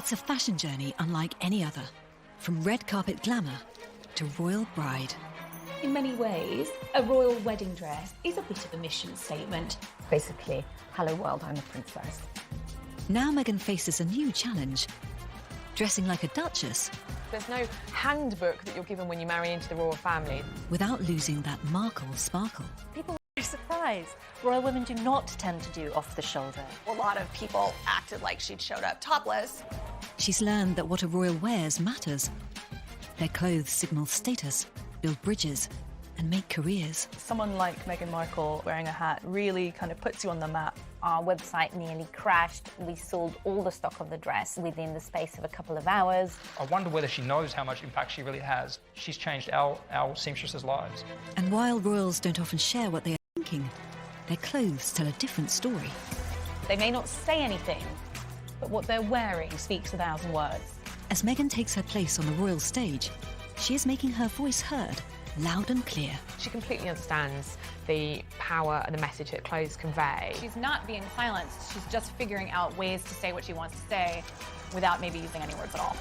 It's a fashion journey unlike any other, from red carpet glamour to royal bride. In many ways, a royal wedding dress is a bit of a mission statement. Basically, hello world, I'm a princess. Now Meghan faces a new challenge, dressing like a duchess. There's no handbook that you're given when you marry into the royal family. Without losing that Markle sparkle. People are surprised. Royal women do not tend to do off the shoulder. A lot of people acted like she'd showed up topless. She's learned that what a royal wears matters. Their clothes signal status, build bridges, and make careers. Someone like Meghan Markle wearing a hat really kind of puts you on the map. Our website nearly crashed. We sold all the stock of the dress within the space of a couple of hours. I wonder whether she knows how much impact she really has. She's changed our seamstresses' lives. And while royals don't often share what they are thinking, their clothes tell a different story. They may not say anything, but what they're wearing speaks 1,000 words. As Meghan takes her place on the royal stage, she is making her voice heard, loud and clear. She completely understands the power and the message that clothes convey. She's not being silenced, she's just figuring out ways to say what she wants to say without maybe using any words at all.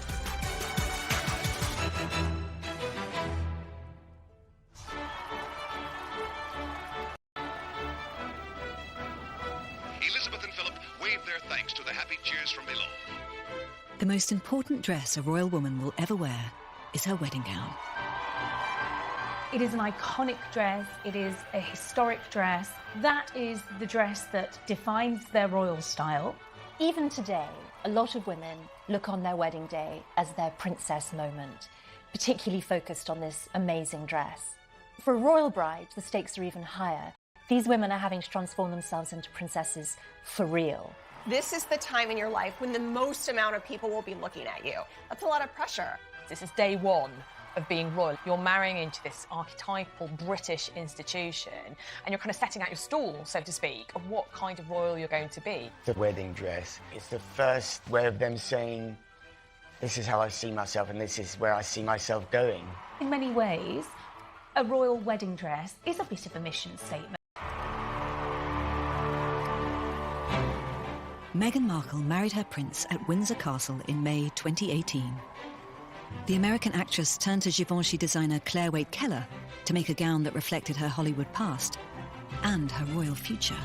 Elizabeth and Philip wave their thanks to the happy cheers from below. The most important dress a royal woman will ever wear is her wedding gown. It is an iconic dress, it is a historic dress. That is the dress that defines their royal style. Even today, a lot of women look on their wedding day as their princess moment, particularly focused on this amazing dress. For a royal bride, the stakes are even higher. These women are having to transform themselves into princesses for real. This is the time in your life when the most amount of people will be looking at you. That's a lot of pressure. This is day one of being royal. You're marrying into this archetypal British institution and you're kind of setting out your stall, so to speak, of what kind of royal you're going to be. The wedding dress, it's the first way of them saying, this is how I see myself and this is where I see myself going. In many ways, a royal wedding dress is a bit of a mission statement. Meghan Markle married her prince at Windsor Castle in May 2018. The American actress turned to Givenchy designer Claire Waite-Keller to make a gown that reflected her Hollywood past and her royal future.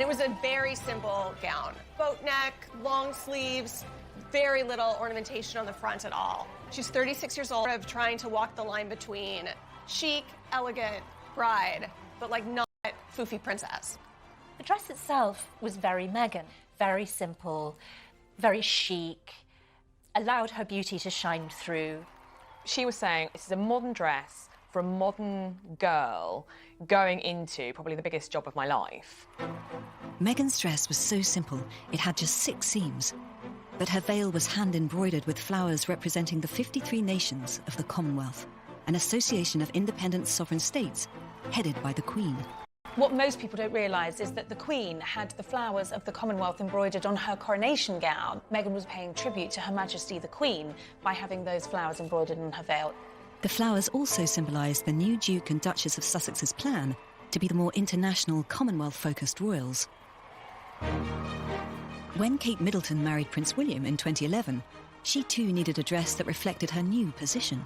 It was a very simple gown. Boat neck, long sleeves, very little ornamentation on the front at all. She's 36 years old, of trying to walk the line between chic, elegant bride, but like not foofy princess. The dress itself was very Meghan, very simple, very chic, allowed her beauty to shine through. She was saying this is a modern dress for a modern girl going into probably the biggest job of my life. Meghan's dress was so simple, it had just 6 seams. But her veil was hand-embroidered with flowers representing the 53 nations of the Commonwealth, an association of independent sovereign states headed by the Queen. What most people don't realise is that the Queen had the flowers of the Commonwealth embroidered on her coronation gown. Meghan was paying tribute to Her Majesty the Queen by having those flowers embroidered on her veil. The flowers also symbolise the new Duke and Duchess of Sussex's plan to be the more international, Commonwealth-focused royals. When Kate Middleton married Prince William in 2011, she too needed a dress that reflected her new position.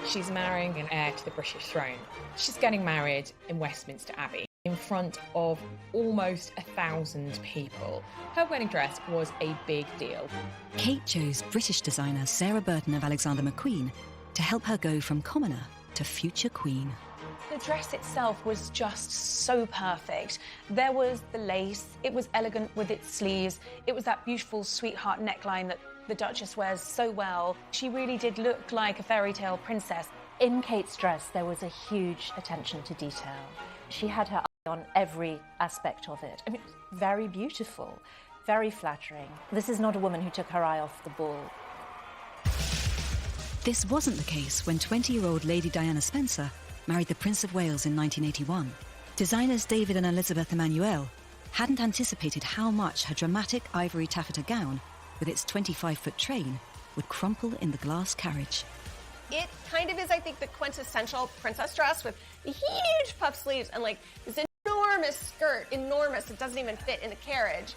She's marrying an heir to the British throne. She's getting married in Westminster Abbey in front of almost 1,000 people. Her wedding dress was a big deal. Kate chose British designer Sarah Burton of Alexander McQueen to help her go from commoner to future queen. The dress itself was just so perfect. There was the lace, it was elegant with its sleeves, it was that beautiful sweetheart neckline that the Duchess wears so well. She really did look like a fairy tale princess. In Kate's dress, there was a huge attention to detail. She had her eye on every aspect of it. I mean, very beautiful, very flattering. This is not a woman who took her eye off the ball. This wasn't the case when 20-year-old Lady Diana Spencer married the Prince of Wales in 1981. Designers David and Elizabeth Emanuel hadn't anticipated how much her dramatic ivory taffeta gown, with its 25-foot train, would crumple in the glass carriage. It kind of is, I think, the quintessential princess dress with huge puff sleeves and like this enormous skirt, enormous, it doesn't even fit in the carriage.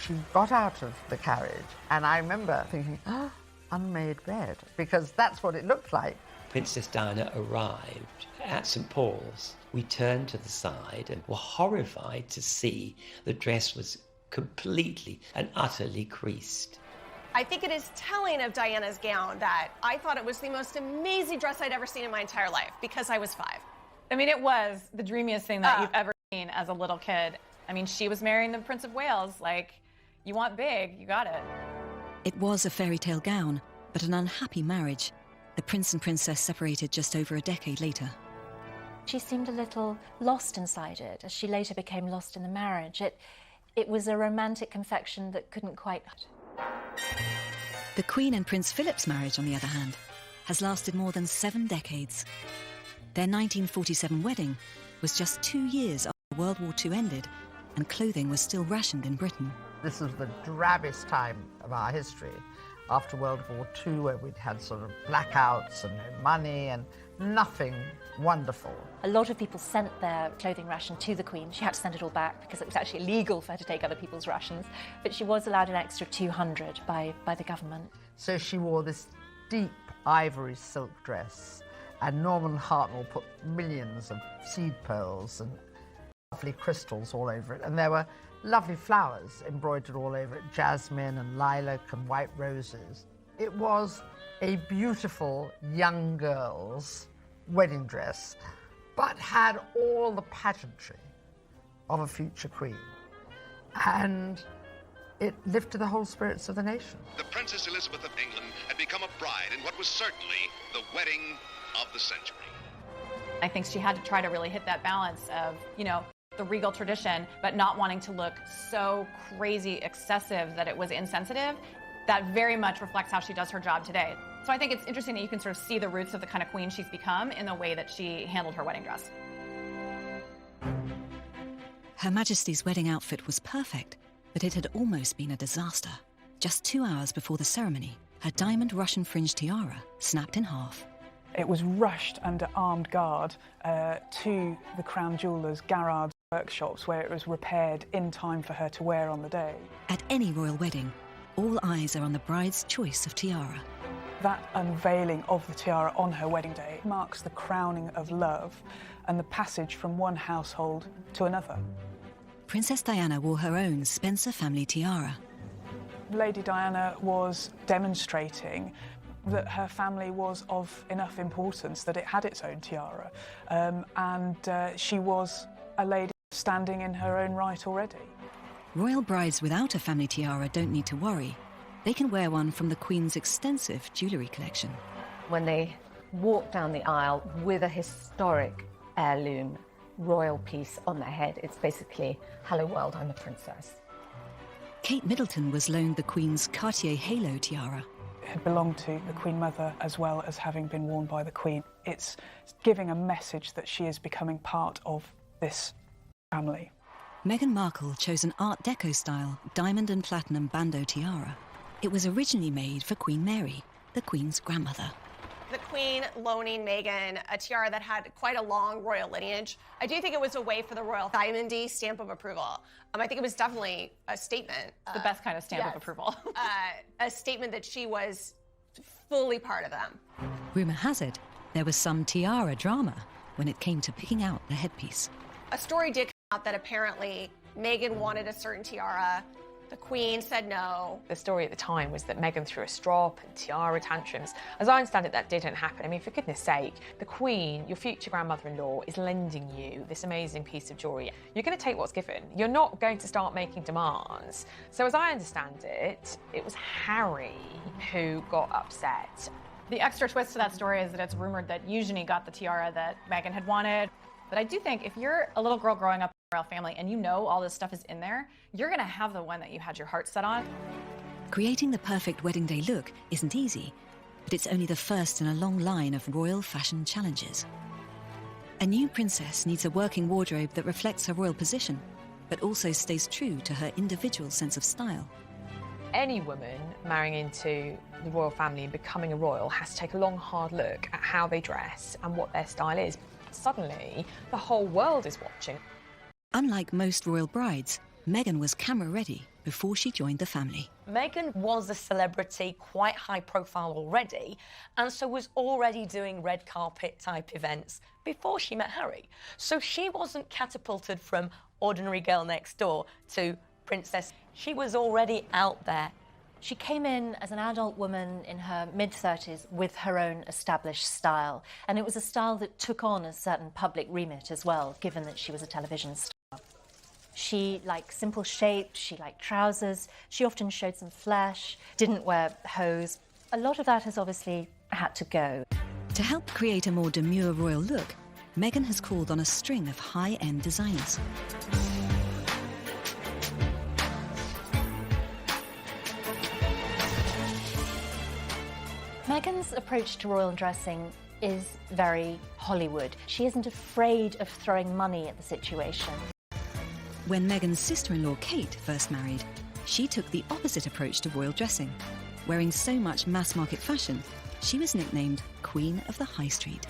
She got out of the carriage, and I remember thinking, oh, unmade bed, because that's what it looked like. Princess Diana arrived at St. Paul's. We turned to the side and were horrified to see the dress was completely and utterly creased. I think it is telling of Diana's gown that I thought it was the most amazing dress I'd ever seen in my entire life because I was 5. I mean, it was the dreamiest thing that you've ever seen as a little kid. I mean, she was marrying the Prince of Wales. Like, you want big, you got it. It was a fairy tale gown, but an unhappy marriage. The prince and princess separated just over a decade later. She seemed a little lost inside it, as she later became lost in the marriage. It was a romantic confection that couldn't quite... The Queen and Prince Philip's marriage, on the other hand, has lasted more than 7 decades. Their 1947 wedding was just 2 years after World War II ended, and clothing was still rationed in Britain. This was the drabbest time of our history, after World War II, where we'd had sort of blackouts and no money and nothing wonderful. A lot of people sent their clothing ration to the Queen. She had to send it all back because it was actually illegal for her to take other people's rations, but she was allowed an extra 200 by the government. So she wore this deep ivory silk dress, and Norman Hartnell put millions of seed pearls and lovely crystals all over it, and there were lovely flowers embroidered all over it, jasmine and lilac and white roses. It was a beautiful young girl's wedding dress, but had all the pageantry of a future queen. And it lifted the whole spirits of the nation. The Princess Elizabeth of England had become a bride in what was certainly the wedding of the century. I think she had to try to really hit that balance of, you know, the regal tradition, but not wanting to look so crazy excessive that it was insensitive. That very much reflects how she does her job today. So I think it's interesting that you can sort of see the roots of the kind of queen she's become in the way that she handled her wedding dress. Her Majesty's wedding outfit was perfect, but it had almost been a disaster. Just 2 hours before the ceremony, her diamond Russian fringe tiara snapped in half. It was rushed under armed guard to the Crown Jewellers' Garrard's workshops, where it was repaired in time for her to wear on the day. At any royal wedding, all eyes are on the bride's choice of tiara. That unveiling of the tiara on her wedding day marks the crowning of love and the passage from one household to another. Princess Diana wore her own Spencer family tiara. Lady Diana was demonstrating that her family was of enough importance that it had its own tiara, and she was a lady standing in her own right already. Royal brides without a family tiara don't need to worry. They can wear one from the Queen's extensive jewellery collection. When they walk down the aisle with a historic heirloom royal piece on their head, it's basically, hello world, I'm a princess. Kate Middleton was loaned the Queen's Cartier halo tiara. It had belonged to the Queen Mother as well as having been worn by the Queen. It's giving a message that she is becoming part of this family. Meghan Markle chose an Art Deco style diamond and platinum bandeau tiara. It was originally made for Queen Mary, the Queen's grandmother. The Queen loaning Meghan a tiara that had quite a long royal lineage. I do think it was a way for the royal diamondy stamp of approval. I think it was definitely a statement. The best kind of stamp of approval. A statement that she was fully part of them. Rumour has it there was some tiara drama when it came to picking out the headpiece. A story did come out that apparently Meghan wanted a certain tiara. The Queen said no. The story at the time was that Meghan threw a strop and tiara tantrums. As I understand it, that didn't happen. I mean, for goodness sake, the Queen, your future grandmother-in-law, is lending you this amazing piece of jewellery. You're going to take what's given. You're not going to start making demands. So as I understand it, it was Harry who got upset. The extra twist to that story is that it's rumoured that Eugenie got the tiara that Meghan had wanted. But I do think if you're a little girl growing up in a royal family and you know all this stuff is in there, you're going to have the one that you had your heart set on. Creating the perfect wedding day look isn't easy, but it's only the first in a long line of royal fashion challenges. A new princess needs a working wardrobe that reflects her royal position, but also stays true to her individual sense of style. Any woman marrying into the royal family and becoming a royal has to take a long, hard look at how they dress and what their style is. Suddenly, the whole world is watching. Unlike most royal brides, Meghan was camera ready before she joined the family. Meghan was a celebrity, quite high profile already, and so was already doing red carpet type events before she met Harry. So she wasn't catapulted from ordinary girl next door to princess. She was already out there. She came in as an adult woman in her mid-30s with her own established style, and it was a style that took on a certain public remit as well, given that she was a television star. She liked simple shapes, she liked trousers, she often showed some flesh, didn't wear hose. A lot of that has obviously had to go. To help create a more demure royal look, Meghan has called on a string of high-end designers. Meghan's approach to royal dressing is very Hollywood. She isn't afraid of throwing money at the situation. When Meghan's sister-in-law Kate first married, she took the opposite approach to royal dressing. Wearing so much mass-market fashion, she was nicknamed Queen of the High Street.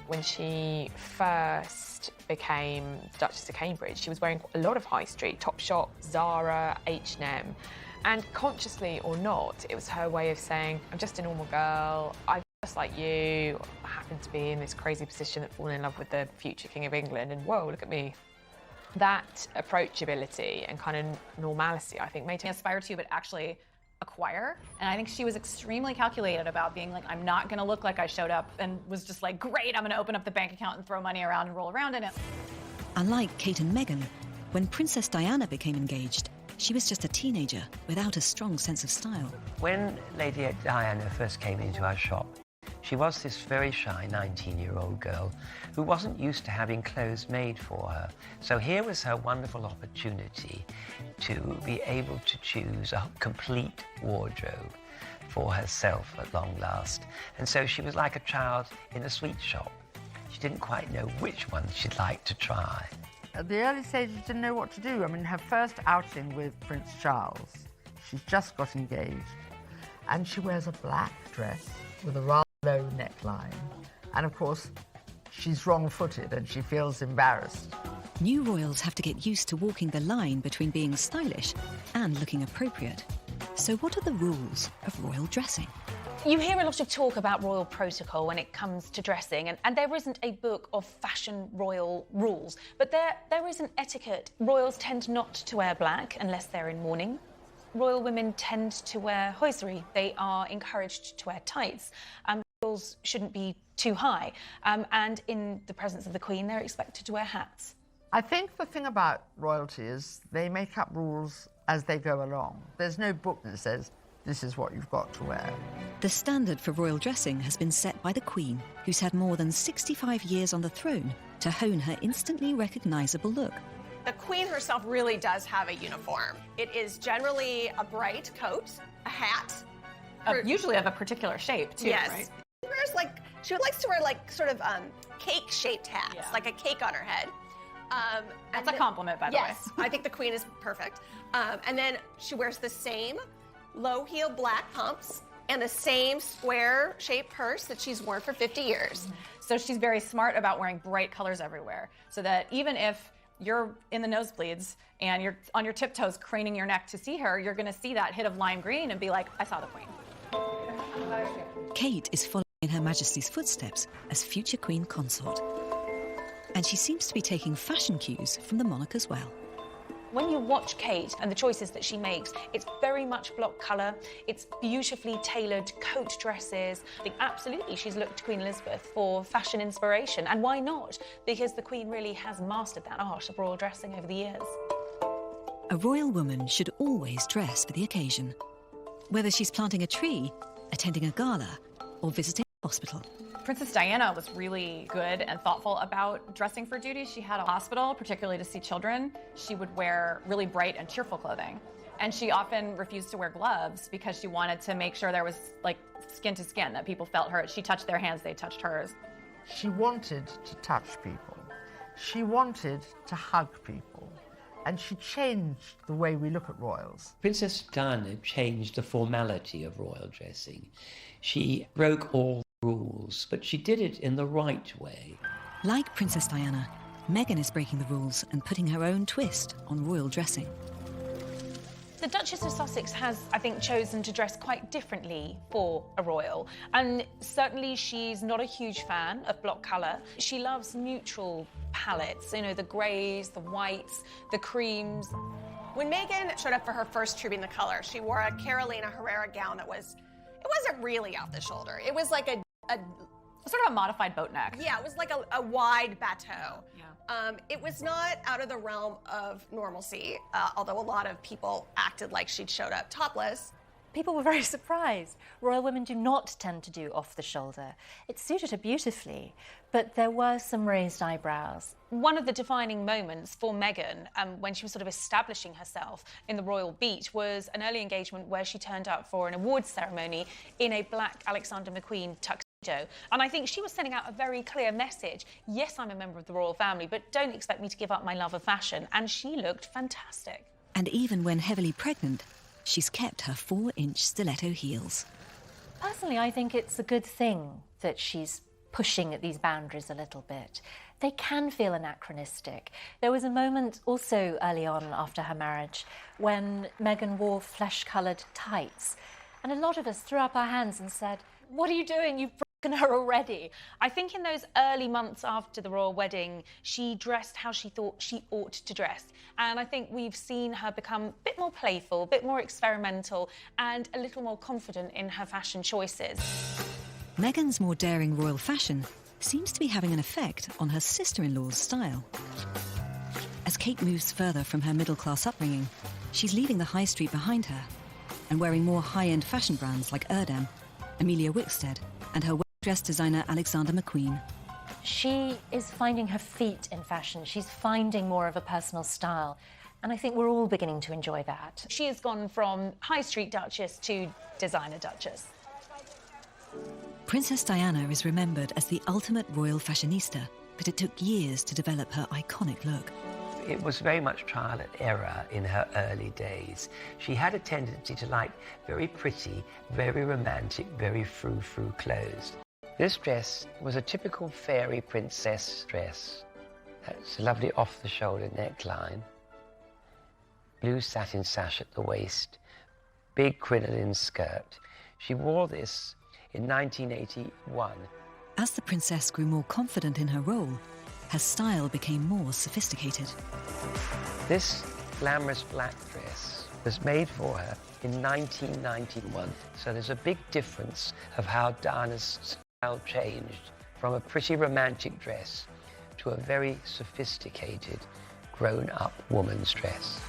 When she first became Duchess of Cambridge, she was wearing a lot of high street, Topshop, Zara, H&M. And consciously or not, it was her way of saying, I'm just a normal girl, I'm just like you, I happen to be in this crazy position that fallen in love with the future King of England, and whoa, look at me. That approachability and kind of normalcy, I think, made her aspire to, but actually acquire. And I think she was extremely calculated about being like, I'm not gonna look like I showed up and was just like, great, I'm gonna open up the bank account and throw money around and roll around in it. Unlike Kate and Meghan, when Princess Diana became engaged, she was just a teenager without a strong sense of style. When Lady Diana first came into our shop, she was this very shy 19-year-old girl who wasn't used to having clothes made for her. So here was her wonderful opportunity to be able to choose a complete wardrobe for herself at long last. And so she was like a child in a sweet shop. She didn't quite know which one she'd like to try. At the early stages, she didn't know what to do. I mean, her first outing with Prince Charles, she's just got engaged, and she wears a black dress with a rather low neckline. And of course, she's wrong-footed and she feels embarrassed. New royals have to get used to walking the line between being stylish and looking appropriate. So what are the rules of royal dressing? You hear a lot of talk about royal protocol when it comes to dressing, and there isn't a book of fashion royal rules, but there is an etiquette. Royals tend not to wear black unless they're in mourning. Royal women tend to wear hosiery. They are encouraged to wear tights. Royals shouldn't be too high, and in the presence of the Queen, they're expected to wear hats. I think the thing about royalty is they make up rules as they go along. There's no book that says, this is what you've got to wear. The standard for royal dressing has been set by the Queen, who's had more than 65 years on the throne to hone her instantly recognisable look. The Queen herself really does have a uniform. It is generally a bright coat, a hat. Usually of a particular shape, too, yes. Right? She likes to wear sort of cake-shaped hats, like a cake on her head. That's a compliment, by the way. Yes, I think the Queen is perfect. And then she wears the same low-heel black pumps and the same square-shaped purse that she's worn for 50 years. So she's very smart about wearing bright colors everywhere, so that even if you're in the nosebleeds and you're on your tiptoes craning your neck to see her, you're going to see that hit of lime green and be like, I saw the Queen. Kate is following in Her Majesty's footsteps as future Queen Consort. And she seems to be taking fashion cues from the monarch as well. When you watch Kate and the choices that she makes, it's very much block colour, it's beautifully tailored coat dresses. I think absolutely she's looked to Queen Elizabeth for fashion inspiration, and why not? Because the Queen really has mastered that art of royal dressing over the years. A royal woman should always dress for the occasion, whether she's planting a tree, attending a gala, or visiting a hospital. Princess Diana was really good and thoughtful about dressing for duty. She had a hospital, particularly to see children. She would wear really bright and cheerful clothing. And she often refused to wear gloves because she wanted to make sure there was like skin to skin, that people felt her. She touched their hands, they touched hers. She wanted to touch people. She wanted to hug people. And she changed the way we look at royals. Princess Diana changed the formality of royal dressing. She broke all rules, but she did it in the right way. Like Princess Diana, Meghan is breaking the rules and putting her own twist on royal dressing. The Duchess of Sussex has, I think, chosen to dress quite differently for a royal. And certainly she's not a huge fan of block colour. She loves neutral palettes, you know, the greys, the whites, the creams. When Meghan showed up for her first Tribune the Colour, she wore a Carolina Herrera gown that it wasn't really off the shoulder. It was like a sort of a modified boat neck. Yeah, it was like a wide bateau. Yeah. It was not out of the realm of normalcy, although a lot of people acted like she'd showed up topless. People were very surprised. Royal women do not tend to do off the shoulder. It suited her beautifully, but there were some raised eyebrows. One of the defining moments for Meghan, when she was sort of establishing herself in the royal beat, was an early engagement where she turned up for an awards ceremony in a black Alexander McQueen tuxedo. And I think she was sending out a very clear message. Yes, I'm a member of the royal family, but don't expect me to give up my love of fashion. And she looked fantastic. And even when heavily pregnant, she's kept her 4-inch stiletto heels. Personally, I think it's a good thing that she's pushing at these boundaries a little bit. They can feel anachronistic. There was a moment also early on after her marriage when Meghan wore flesh-coloured tights. And a lot of us threw up our hands and said, "What are you doing? You've broken her already." I think in those early months after the royal wedding, she dressed how she thought she ought to dress. And I think we've seen her become a bit more playful, a bit more experimental, and a little more confident in her fashion choices. Meghan's more daring royal fashion seems to be having an effect on her sister-in-law's style. As Kate moves further from her middle-class upbringing, she's leaving the high street behind her and wearing more high-end fashion brands like Erdem, Amelia Wickstead, and her well-dressed designer Alexander McQueen. She is finding her feet in fashion. She's finding more of a personal style. And I think we're all beginning to enjoy that. She has gone from high street duchess to designer duchess. Princess Diana is remembered as the ultimate royal fashionista, but it took years to develop her iconic look. It was very much trial and error in her early days. She had a tendency to like very pretty, very romantic, very frou-frou clothes. This dress was a typical fairy princess dress. It's a lovely off-the-shoulder neckline, blue satin sash at the waist, big crinoline skirt. She wore this in 1981. As the princess grew more confident in her role, her style became more sophisticated. This glamorous black dress was made for her in 1991, so there's a big difference of how Diana's style changed from a pretty romantic dress to a very sophisticated, grown-up woman's dress.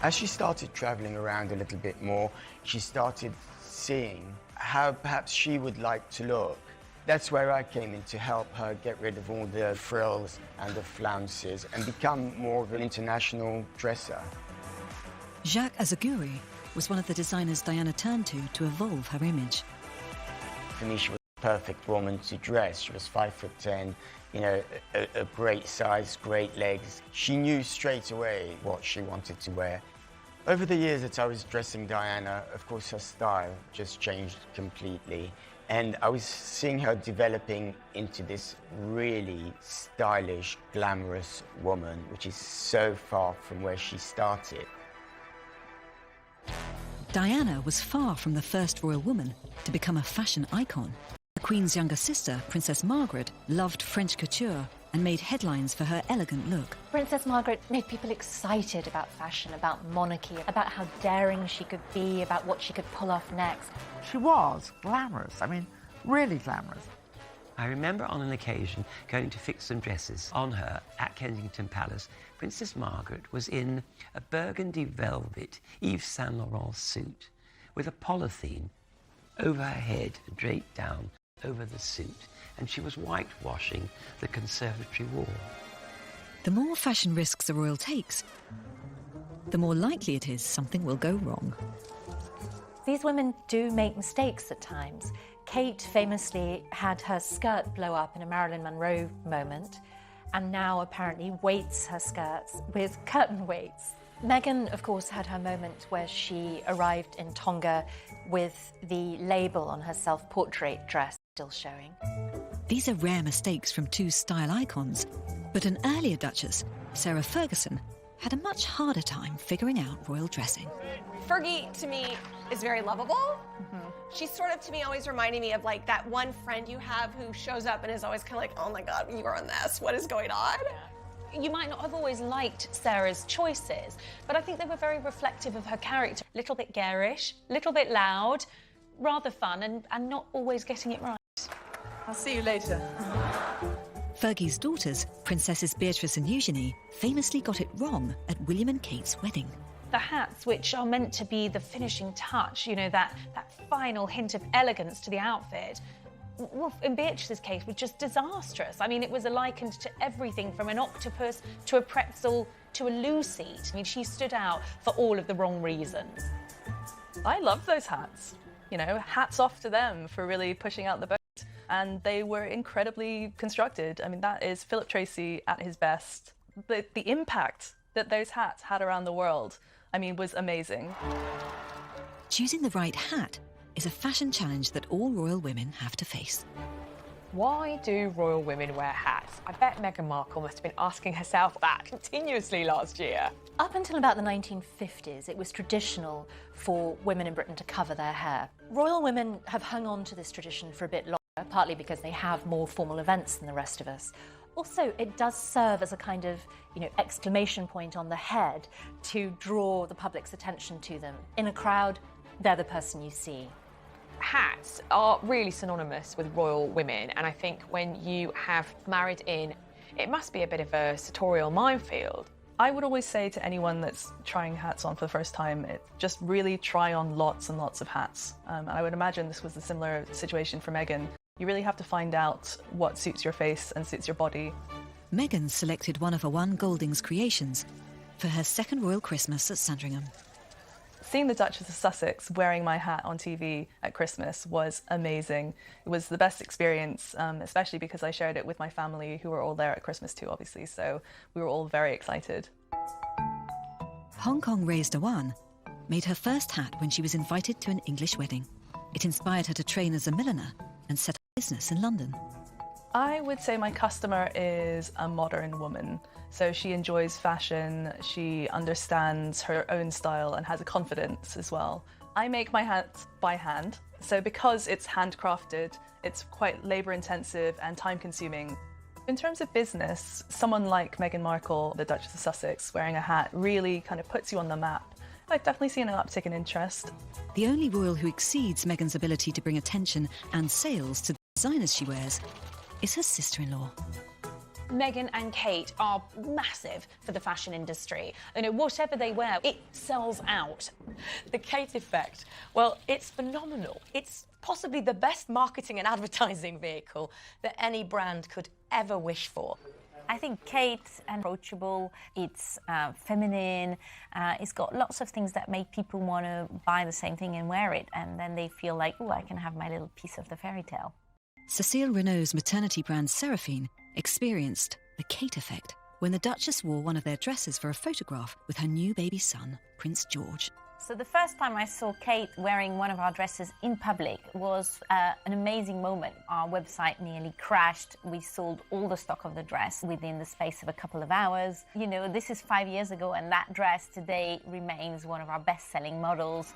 As she started traveling around a little bit more, she started seeing how perhaps she would like to look. That's where I came in to help her get rid of all the frills and the flounces and become more of an international dresser. Jacques Azaguri was one of the designers Diana turned to evolve her image. For me, she was the perfect woman to dress. She was 5'10", you know, a great size, great legs. She knew straight away what she wanted to wear. Over the years that I was dressing Diana, of course, her style just changed completely. And I was seeing her developing into this really stylish, glamorous woman, which is so far from where she started. Diana was far from the first royal woman to become a fashion icon. The Queen's younger sister, Princess Margaret, loved French couture and made headlines for her elegant look. Princess Margaret made people excited about fashion, about monarchy, about how daring she could be, about what she could pull off next. She was glamorous, I mean, really glamorous. I remember on an occasion going to fix some dresses on her at Kensington Palace. Princess Margaret was in a burgundy velvet Yves Saint Laurent suit with a polythene over her head and draped down over the suit, and she was whitewashing the conservatory wall. The more fashion risks a royal takes, the more likely it is something will go wrong. These women do make mistakes at times. Kate famously had her skirt blow up in a Marilyn Monroe moment, and now apparently weights her skirts with curtain weights. Meghan, of course, had her moment where she arrived in Tonga with the label on her self-portrait dress still showing. These are rare mistakes from two style icons, but an earlier Duchess, Sarah Ferguson, had a much harder time figuring out royal dressing. Fergie, to me, is very lovable. She's sort of, to me, always reminding me of like that one friend you have who shows up and is always kind of like, oh my God, you are on this, what is going on? You might not have always liked Sarah's choices, but I think they were very reflective of her character. Little bit garish, little bit loud, rather fun, and not always getting it right. I'll see you later. Fergie's daughters, Princesses Beatrice and Eugenie, famously got it wrong at William and Kate's wedding. The hats, which are meant to be the finishing touch, you know, that final hint of elegance to the outfit, well, in Beatrice's case, was just disastrous. I mean, it was likened to everything from an octopus to a pretzel to a loo seat. I mean, she stood out for all of the wrong reasons. I love those hats. You know, hats off to them for really pushing out the boat. And they were incredibly constructed. I mean, that is Philip Tracy at his best. The impact that those hats had around the world, I mean, was amazing. Choosing the right hat is a fashion challenge that all royal women have to face. Why do royal women wear hats? I bet Meghan Markle must have been asking herself that continuously last year. Up until about the 1950s, it was traditional for women in Britain to cover their hair. Royal women have hung on to this tradition for a bit longer, partly because they have more formal events than the rest of us. Also, it does serve as a kind of, exclamation point on the head to draw the public's attention to them. In a crowd, they're the person you see. Hats are really synonymous with royal women, and I think when you have married in, it must be a bit of a sartorial minefield. I would always say to anyone that's trying hats on for the first time, just really try on lots and lots of hats. And I would imagine this was a similar situation for Meghan. You really have to find out what suits your face and suits your body. Meghan selected one of her one Goldings creations for her second royal Christmas at Sandringham. Seeing the Duchess of Sussex wearing my hat on TV at Christmas was amazing. It was the best experience, especially because I shared it with my family, who were all there at Christmas too, obviously, so we were all very excited. Hong Kong raised One made her first hat when she was invited to an English wedding. It inspired her to train as a milliner and set up a business in London. I would say my customer is a modern woman. So she enjoys fashion, she understands her own style and has a confidence as well. I make my hats by hand, so because it's handcrafted, it's quite labour intensive and time consuming. In terms of business, someone like Meghan Markle, the Duchess of Sussex, wearing a hat really kind of puts you on the map. I've definitely seen an uptick in interest. The only royal who exceeds Meghan's ability to bring attention and sales to the designers she wears is her sister-in-law. Meghan and Kate are massive for the fashion industry. Whatever they wear, it sells out. The Kate effect, well, it's phenomenal. It's possibly the best marketing and advertising vehicle that any brand could ever wish for. I think Kate's approachable, it's feminine, it's got lots of things that make people want to buy the same thing and wear it, and then they feel like, oh, I can have my little piece of the fairy tale. Cecile Renault's maternity brand Seraphine experienced the Kate effect when the Duchess wore one of their dresses for a photograph with her new baby son, Prince George. So the first time I saw Kate wearing one of our dresses in public was an amazing moment. Our website nearly crashed. We sold all the stock of the dress within the space of a couple of hours. This is 5 years ago, and that dress today remains one of our best-selling models.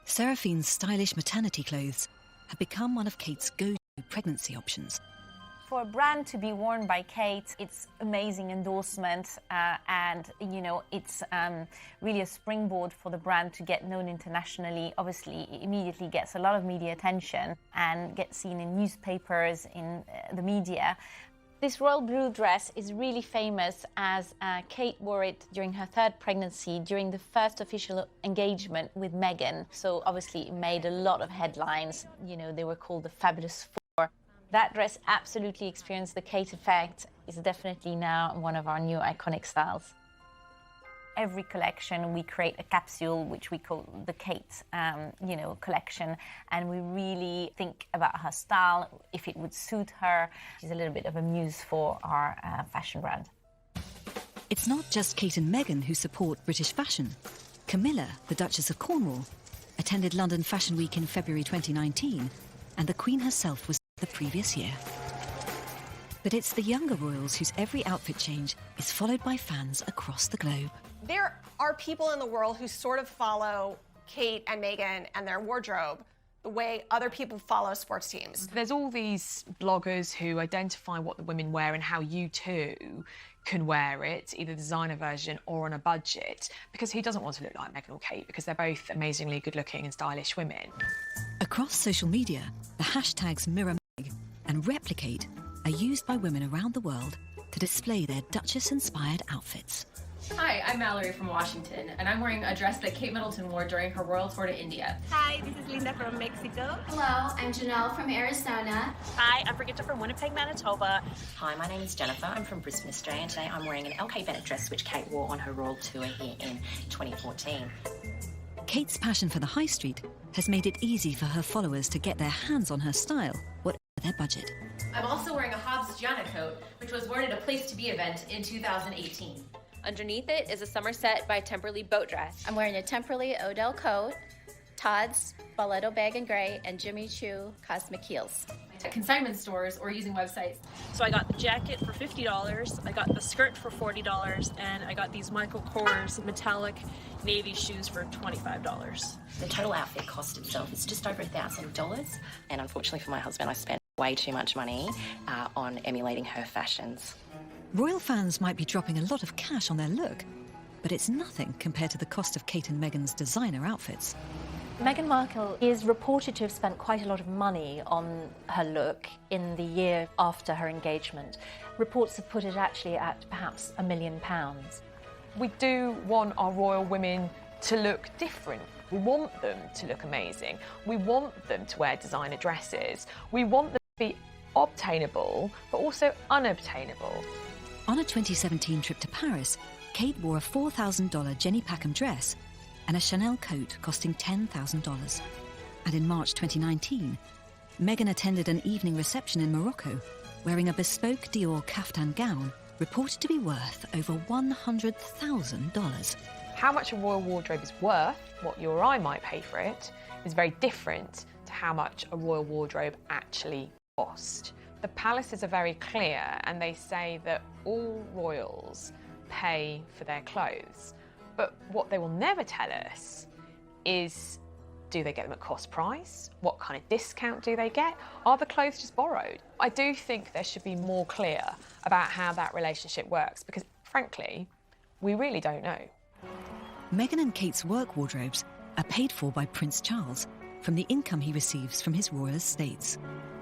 Seraphine's stylish maternity clothes have become one of Kate's go-to pregnancy options. For a brand to be worn by Kate, it's amazing endorsement, and it's really a springboard for the brand to get known internationally. Obviously, it immediately gets a lot of media attention and gets seen in newspapers, in the media. This royal blue dress is really famous as Kate wore it during her third pregnancy, during the first official engagement with Meghan. So obviously it made a lot of headlines. They were called the Fabulous Four. That dress absolutely experienced the Kate effect. It's definitely now one of our new iconic styles. Every collection we create a capsule which we call the Kate, collection, and we really think about her style, if it would suit her. She's a little bit of a muse for our fashion brand. It's not just Kate and Meghan who support British fashion. Camilla, the Duchess of Cornwall, attended London Fashion Week in February 2019, and the Queen herself was the previous year. But it's the younger royals whose every outfit change is followed by fans across the globe. There are people in the world who sort of follow Kate and Meghan and their wardrobe the way other people follow sports teams. There's all these bloggers who identify what the women wear and how you too can wear it, either designer version or on a budget, because who doesn't want to look like Meghan or Kate, because they're both amazingly good-looking and stylish women. Across social media, the hashtags #MirrorMeg and Replicate are used by women around the world to display their Duchess-inspired outfits. Hi, I'm Mallory from Washington, and I'm wearing a dress that Kate Middleton wore during her royal tour to India. Hi, this is Linda from Mexico. Hello, I'm Janelle from Arizona. Hi, I'm Brigitte from Winnipeg, Manitoba. Hi, my name is Jennifer. I'm from Brisbane, Australia, and today I'm wearing an LK Bennett dress which Kate wore on her royal tour here in 2014. Kate's passion for the high street has made it easy for her followers to get their hands on her style, whatever their budget. I'm also wearing a Hobbs Gianna coat, which was worn at a Place to Be event in 2018. Underneath it is a Somerset by Temperley boat dress. I'm wearing a Temperley Odell coat, Todd's Balletto bag in gray, and Jimmy Choo Cosmic heels. At consignment stores or using websites. So I got the jacket for $50, I got the skirt for $40, and I got these Michael Kors metallic navy shoes for $25. The total outfit cost itself is just over $1,000, and unfortunately for my husband, I spent way too much money on emulating her fashions. Royal fans might be dropping a lot of cash on their look, but it's nothing compared to the cost of Kate and Meghan's designer outfits. Meghan Markle is reported to have spent quite a lot of money on her look in the year after her engagement. Reports have put it actually at perhaps £1 million. We do want our royal women to look different. We want them to look amazing. We want them to wear designer dresses. We want them to be obtainable, but also unobtainable. On a 2017 trip to Paris, Kate wore a $4,000 Jenny Packham dress and a Chanel coat costing $10,000. And in March 2019, Meghan attended an evening reception in Morocco, wearing a bespoke Dior caftan gown reported to be worth over $100,000. How much a royal wardrobe is worth, what you or I might pay for it, is very different to how much a royal wardrobe actually cost. The palaces are very clear, and they say that all royals pay for their clothes. But what they will never tell us is, do they get them at cost price? What kind of discount do they get? Are the clothes just borrowed? I do think there should be more clear about how that relationship works, because frankly, we really don't know. Meghan and Kate's work wardrobes are paid for by Prince Charles from the income he receives from his royal estates.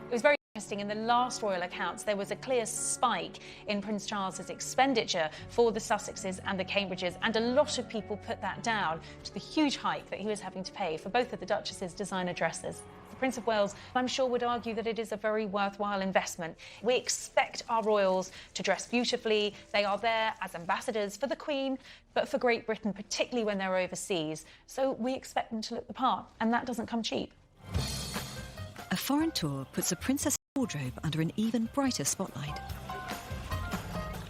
It was very interesting. In the last royal accounts, there was a clear spike in Prince Charles's expenditure for the Sussexes and the Cambridges, and a lot of people put that down to the huge hike that he was having to pay for both of the Duchess's designer dresses. The Prince of Wales, I'm sure, would argue that it is a very worthwhile investment. We expect our royals to dress beautifully. They are there as ambassadors for the Queen, but for Great Britain, particularly when they're overseas. So we expect them to look the part, and that doesn't come cheap. A foreign tour puts a princess wardrobe under an even brighter spotlight.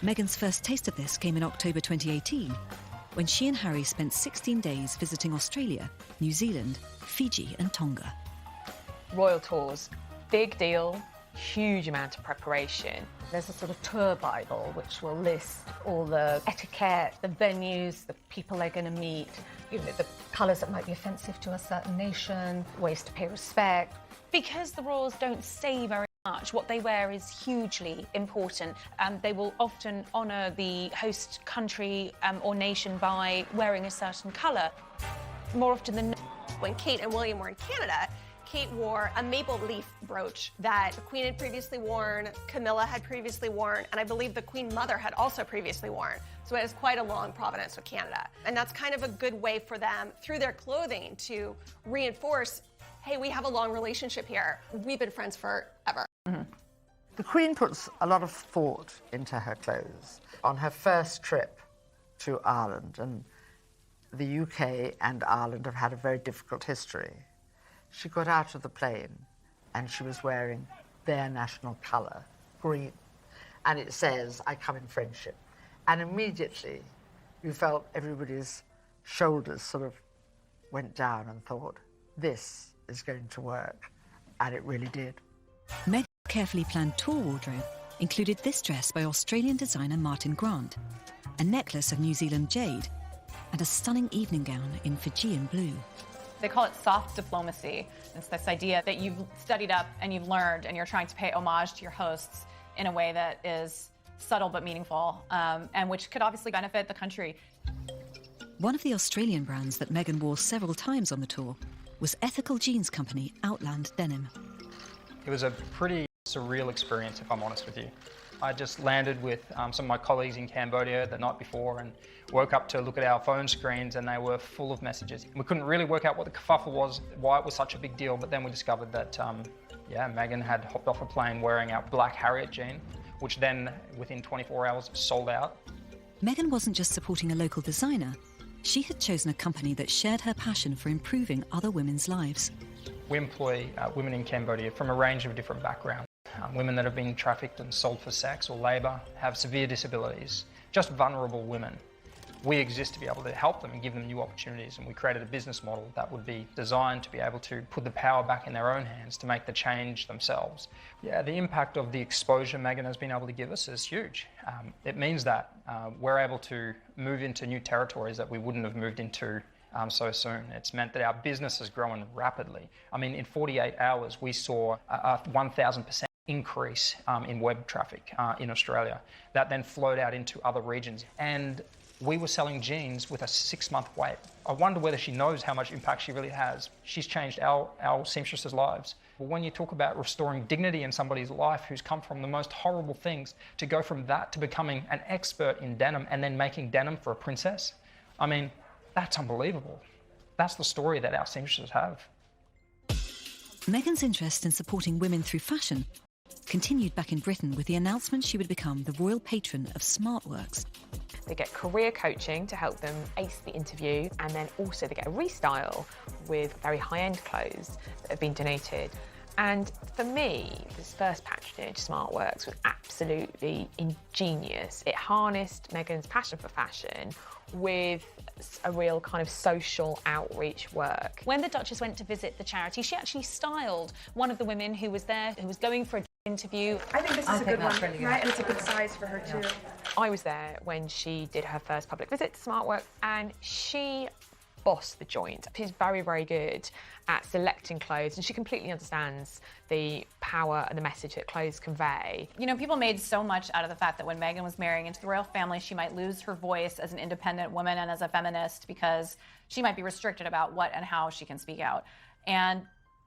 Meghan's first taste of this came in October 2018, when she and Harry spent 16 days visiting Australia, New Zealand, Fiji and Tonga. Royal tours, big deal, huge amount of preparation. There's a sort of tour Bible which will list all the etiquette, the venues, the people they're going to meet, you know, the colours that might be offensive to a certain nation, ways to pay respect. Because the royals don't say very much, what they wear is hugely important. They will often honour the host country or nation by wearing a certain colour. More often than not. When Kate and William were in Canada, Kate wore a maple leaf brooch that the Queen had previously worn, Camilla had previously worn, and I believe the Queen Mother had also previously worn. So it has quite a long provenance with Canada. And that's kind of a good way for them, through their clothing, to reinforce, hey, we have a long relationship here. We've been friends forever. Mm-hmm. The Queen puts a lot of thought into her clothes. On her first trip to Ireland, and the UK and Ireland have had a very difficult history, she got out of the plane and she was wearing their national colour, green. And it says, I come in friendship. And immediately you felt everybody's shoulders sort of went down and thought, this is going to work. And it really did. Meghan's carefully planned tour wardrobe included this dress by Australian designer Martin Grant, a necklace of New Zealand jade, and a stunning evening gown in Fijian blue. They call it soft diplomacy. It's this idea that you've studied up and you've learned and you're trying to pay homage to your hosts in a way that is subtle but meaningful, and which could obviously benefit the country. One of the Australian brands that Meghan wore several times on the tour was ethical jeans company Outland Denim. It was a pretty surreal experience, if I'm honest with you. I just landed with some of my colleagues in Cambodia the night before and woke up to look at our phone screens, and they were full of messages. We couldn't really work out what the kerfuffle was, why it was such a big deal, but then we discovered that, Meghan had hopped off a plane wearing our black Harriet jean, which then, within 24 hours, sold out. Meghan wasn't just supporting a local designer, she had chosen a company that shared her passion for improving other women's lives. We employ women in Cambodia from a range of different backgrounds. Women that have been trafficked and sold for sex or labour, have severe disabilities, just vulnerable women. We exist to be able to help them and give them new opportunities, and we created a business model that would be designed to be able to put the power back in their own hands to make the change themselves. Yeah, the impact of the exposure Meghan has been able to give us is huge. It means that we're able to move into new territories that we wouldn't have moved into so soon. It's meant that our business has grown rapidly. I mean, in 48 hours, we saw a 1,000% increase in web traffic in Australia. That then flowed out into other regions. And we were selling jeans with a 6-month wait. I wonder whether she knows how much impact she really has. She's changed our seamstresses' lives. But when you talk about restoring dignity in somebody's life who's come from the most horrible things, to go from that to becoming an expert in denim and then making denim for a princess, I mean, that's unbelievable. That's the story that our seamstresses have. Meghan's interest in supporting women through fashion continued back in Britain with the announcement she would become the royal patron of SmartWorks. They get career coaching to help them ace the interview, and then also they get a restyle with very high-end clothes that have been donated. And for me, this first patronage, SmartWorks, was absolutely ingenious. It harnessed Meghan's passion for fashion with a real kind of social outreach work. When the Duchess went to visit the charity, she actually styled one of the women who was there, who was going for an interview. I think this is a good one, really right? And it's a good size for her too. I was there when she did her first public visit to SmartWorks, and she bossed the joint. She's very, very good at selecting clothes, and she completely understands the power and the message that clothes convey. You know, people made so much out of the fact that when Meghan was marrying into the royal family, she might lose her voice as an independent woman and as a feminist because she might be restricted about what and how she can speak out. And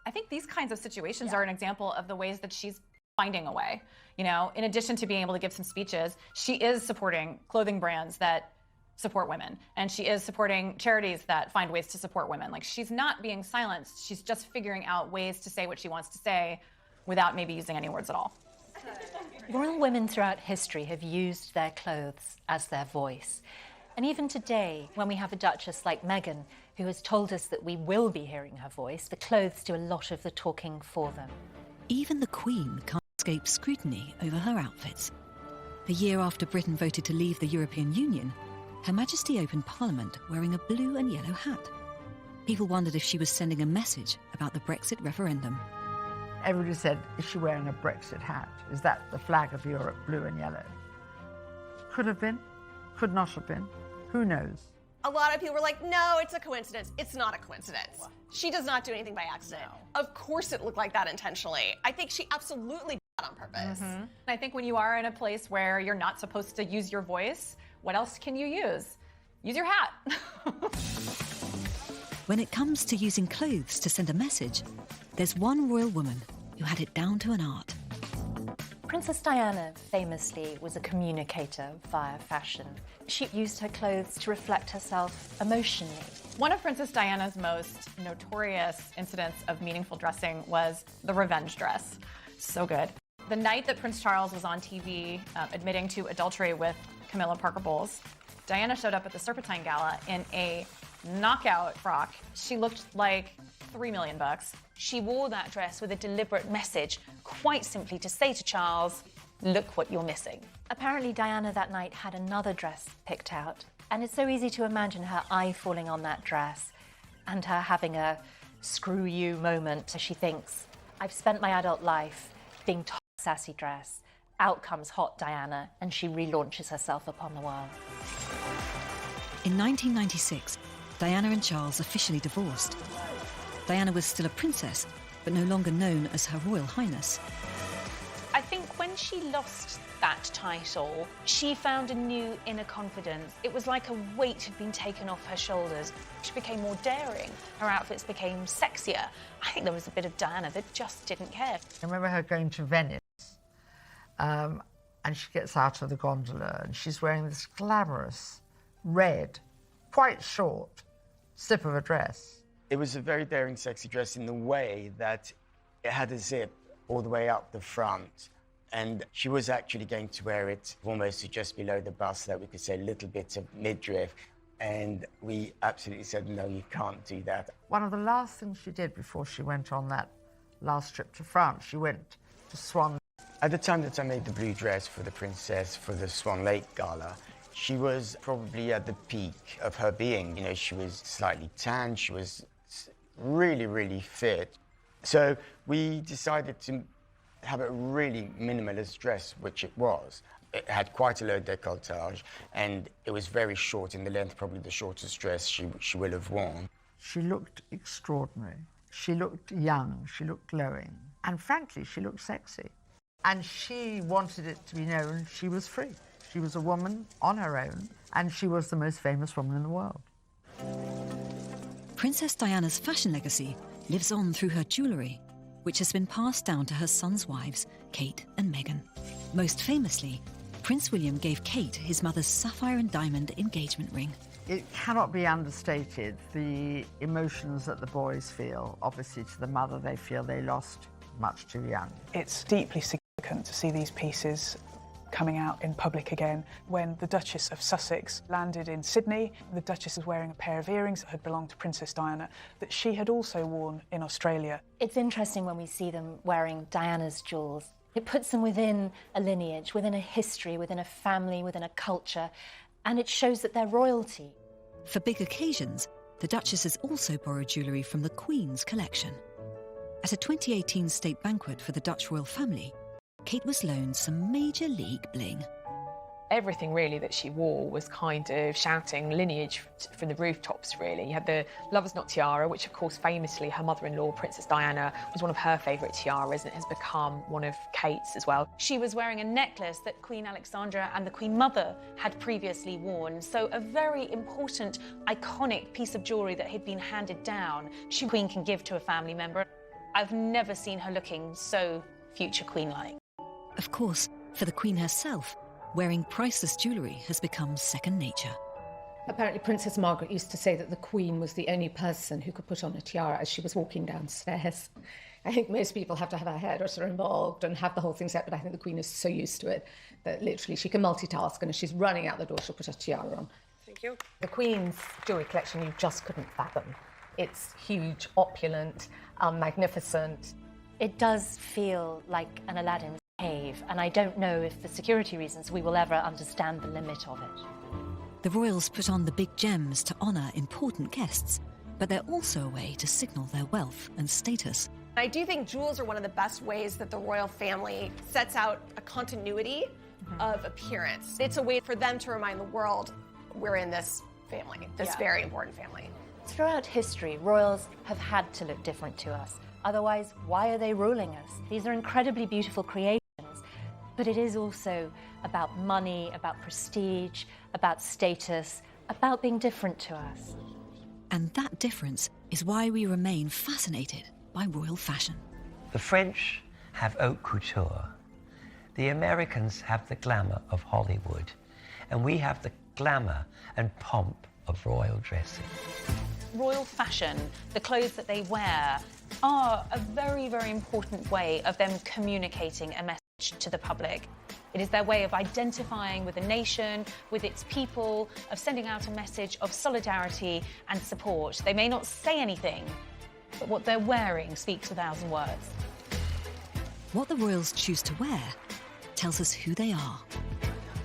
I think these kinds of situations are an example of the ways that she's finding a way. You know, in addition to being able to give some speeches, she is supporting clothing brands that support women, and she is supporting charities that find ways to support women. Like, she's not being silenced, she's just figuring out ways to say what she wants to say without maybe using any words at all. Royal women throughout history have used their clothes as their voice. And even today, when we have a duchess like Meghan, who has told us that we will be hearing her voice, the clothes do a lot of the talking for them. Even the Queen can't escape scrutiny over her outfits. The year after Britain voted to leave the European Union, Her Majesty opened Parliament wearing a blue and yellow hat. People wondered if she was sending a message about the Brexit referendum. Everybody said, is she wearing a Brexit hat? Is that the flag of Europe, blue and yellow? Could have been, could not have been. Who knows? A lot of people were like, no, it's a coincidence. It's not a coincidence. She does not do anything by accident. No. Of course it looked like that intentionally. I think she absolutely did that on purpose. Mm-hmm. I think when you are in a place where you're not supposed to use your voice, what else can you use? Use your hat. When it comes to using clothes to send a message, there's one royal woman who had it down to an art. Princess Diana famously was a communicator via fashion. She used her clothes to reflect herself emotionally. One of Princess Diana's most notorious incidents of meaningful dressing was the revenge dress. So good. The night that Prince Charles was on TV admitting to adultery with Camilla Parker Bowles, Diana showed up at the Serpentine Gala in a knockout frock. She looked like $3 million. She wore that dress with a deliberate message, quite simply to say to Charles, look what you're missing. Apparently Diana that night had another dress picked out, and it's so easy to imagine her eye falling on that dress and her having a screw you moment as she thinks, I've spent my adult life being top sassy dress, Out comes hot Diana, and she relaunches herself upon the world. In 1996, Diana and Charles officially divorced. Diana was still a princess, but no longer known as Her Royal Highness. I think when she lost that title, she found a new inner confidence. It was like a weight had been taken off her shoulders. She became more daring. Her outfits became sexier. I think there was a bit of Diana that just didn't care. I remember her going to Venice, and she gets out of the gondola and she's wearing this glamorous, red, quite short slip of a dress. It was a very daring, sexy dress in the way that it had a zip all the way up the front. And she was actually going to wear it almost to just below the bust so that we could say a little bit of midriff. And we absolutely said, no, you can't do that. One of the last things she did before she went on that last trip to France, she went to Swan. At the time that I made the blue dress for the princess for the Swan Lake Gala, she was probably at the peak of her being. You know, she was slightly tan, she was really, really fit. So we decided to have a really minimalist dress, which it was. It had quite a low décolletage, and it was very short in the length, probably the shortest dress she will have worn. She looked extraordinary. She looked young, she looked glowing, and frankly, she looked sexy. And she wanted it to be known she was free. She was a woman on her own, and she was the most famous woman in the world. Princess Diana's fashion legacy lives on through her jewellery, which has been passed down to her sons' wives, Kate and Meghan. Most famously, Prince William gave Kate his mother's sapphire and diamond engagement ring. It cannot be understated, the emotions that the boys feel. Obviously, to the mother, they feel they lost much too young. It's deeply significant to see these pieces coming out in public again. When the Duchess of Sussex landed in Sydney, the Duchess was wearing a pair of earrings that had belonged to Princess Diana that she had also worn in Australia. It's interesting when we see them wearing Diana's jewels. It puts them within a lineage, within a history, within a family, within a culture, and it shows that they're royalty. For big occasions, the Duchess has also borrowed jewellery from the Queen's collection. At a 2018 state banquet for the Dutch royal family, Kate was loaned some Major League bling. Everything really that she wore was kind of shouting lineage from the rooftops, really. You had the Lover's Knot tiara, which of course famously her mother-in-law, Princess Diana, was one of her favourite tiaras and it has become one of Kate's as well. She was wearing a necklace that Queen Alexandra and the Queen Mother had previously worn, so a very important, iconic piece of jewellery that had been handed down, the Queen can give to a family member. I've never seen her looking so future Queen-like. Of course, for the Queen herself, wearing priceless jewellery has become second nature. Apparently Princess Margaret used to say that the Queen was the only person who could put on a tiara as she was walking downstairs. I think most people have to have a hairdresser involved and have the whole thing set, but I think the Queen is so used to it that literally she can multitask, and as she's running out the door, she'll put her tiara on. Thank you. The Queen's jewellery collection you just couldn't fathom. It's huge, opulent, magnificent. It does feel like an Aladdin's cave, and I don't know if for security reasons we will ever understand the limit of it. The royals put on the big gems to honour important guests, but they're also a way to signal their wealth and status. I do think jewels are one of the best ways that the royal family sets out a continuity of appearance. It's a way for them to remind the world we're in this family, this very important family. Throughout history, royals have had to look different to us. Otherwise, why are they ruling us? These are incredibly beautiful creations, but it is also about money, about prestige, about status, about being different to us. And that difference is why we remain fascinated by royal fashion. The French have haute couture. The Americans have the glamour of Hollywood. And we have the glamour and pomp of royal dressing. Royal fashion, the clothes that they wear, are a very, very important way of them communicating a message to the public. It is their way of identifying with a nation, with its people, of sending out a message of solidarity and support. They may not say anything, but what they're wearing speaks 1,000 words. What the royals choose to wear tells us who they are.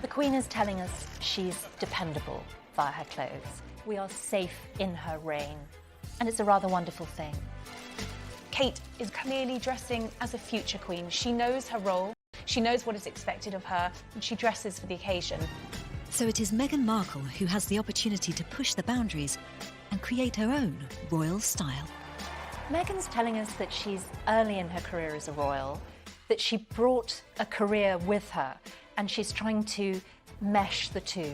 The Queen is telling us she's dependable via her clothes. We are safe in her reign, and it's a rather wonderful thing. Kate is clearly dressing as a future queen. She knows her role. She knows what is expected of her, and she dresses for the occasion. So it is Meghan Markle who has the opportunity to push the boundaries and create her own royal style. Meghan's telling us that she's early in her career as a royal, that she brought a career with her, and she's trying to mesh the two.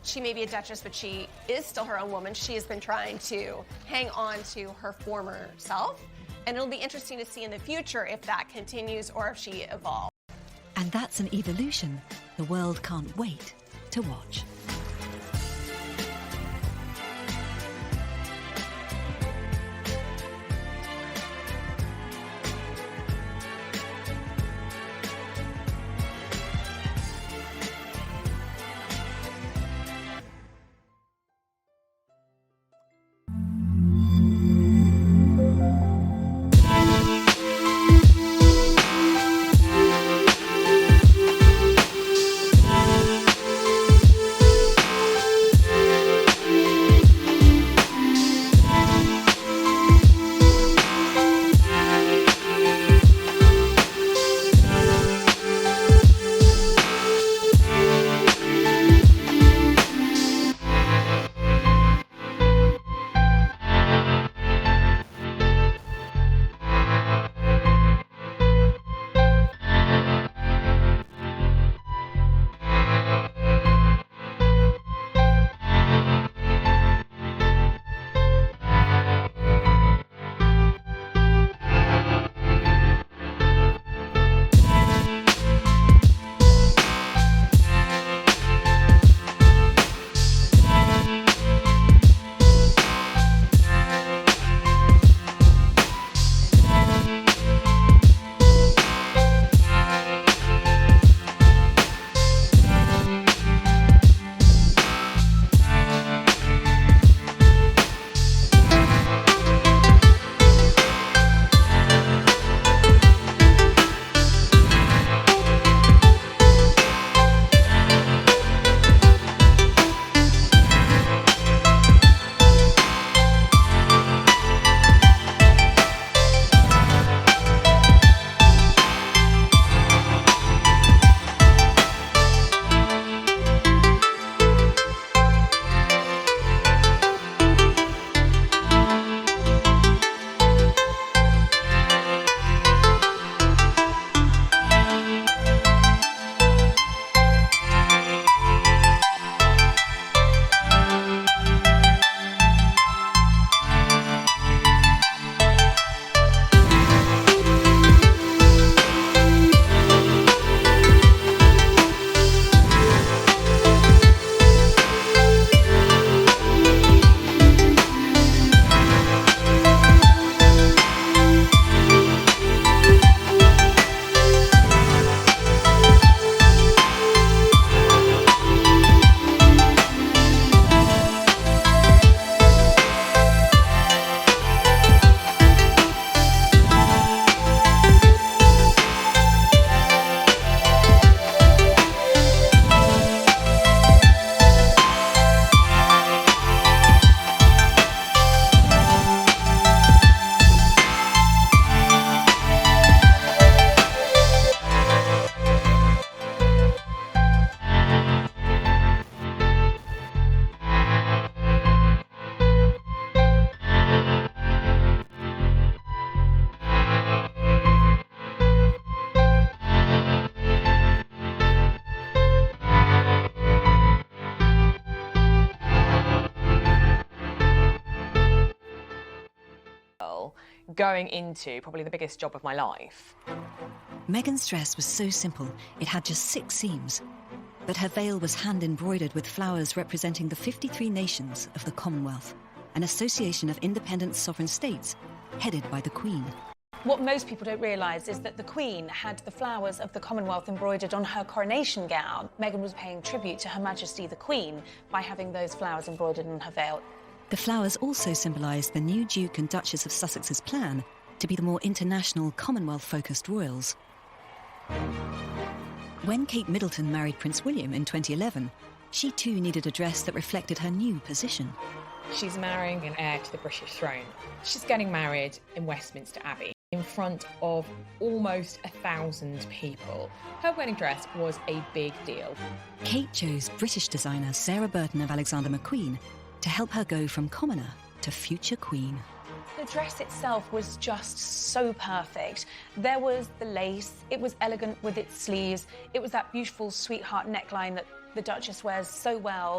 She may be a duchess, but she is still her own woman. She has been trying to hang on to her former self, and it'll be interesting to see in the future if that continues or if she evolves. And that's an evolution the world can't wait to watch. Going into probably the biggest job of my life. Meghan's dress was so simple, it had just 6 seams. But her veil was hand-embroidered with flowers representing the 53 nations of the Commonwealth, an association of independent sovereign states headed by the Queen. What most people don't realise is that the Queen had the flowers of the Commonwealth embroidered on her coronation gown. Meghan was paying tribute to Her Majesty the Queen by having those flowers embroidered on her veil. The flowers also symbolised the new Duke and Duchess of Sussex's plan to be the more international, Commonwealth-focused royals. When Kate Middleton married Prince William in 2011, she too needed a dress that reflected her new position. She's marrying an heir to the British throne. She's getting married in Westminster Abbey. in front of almost 1,000 people. Her wedding dress was a big deal. Kate chose British designer Sarah Burton of Alexander McQueen to help her go from commoner to future queen. The dress itself was just so perfect. There was the lace, it was elegant with its sleeves, it was that beautiful sweetheart neckline that the Duchess wears so well.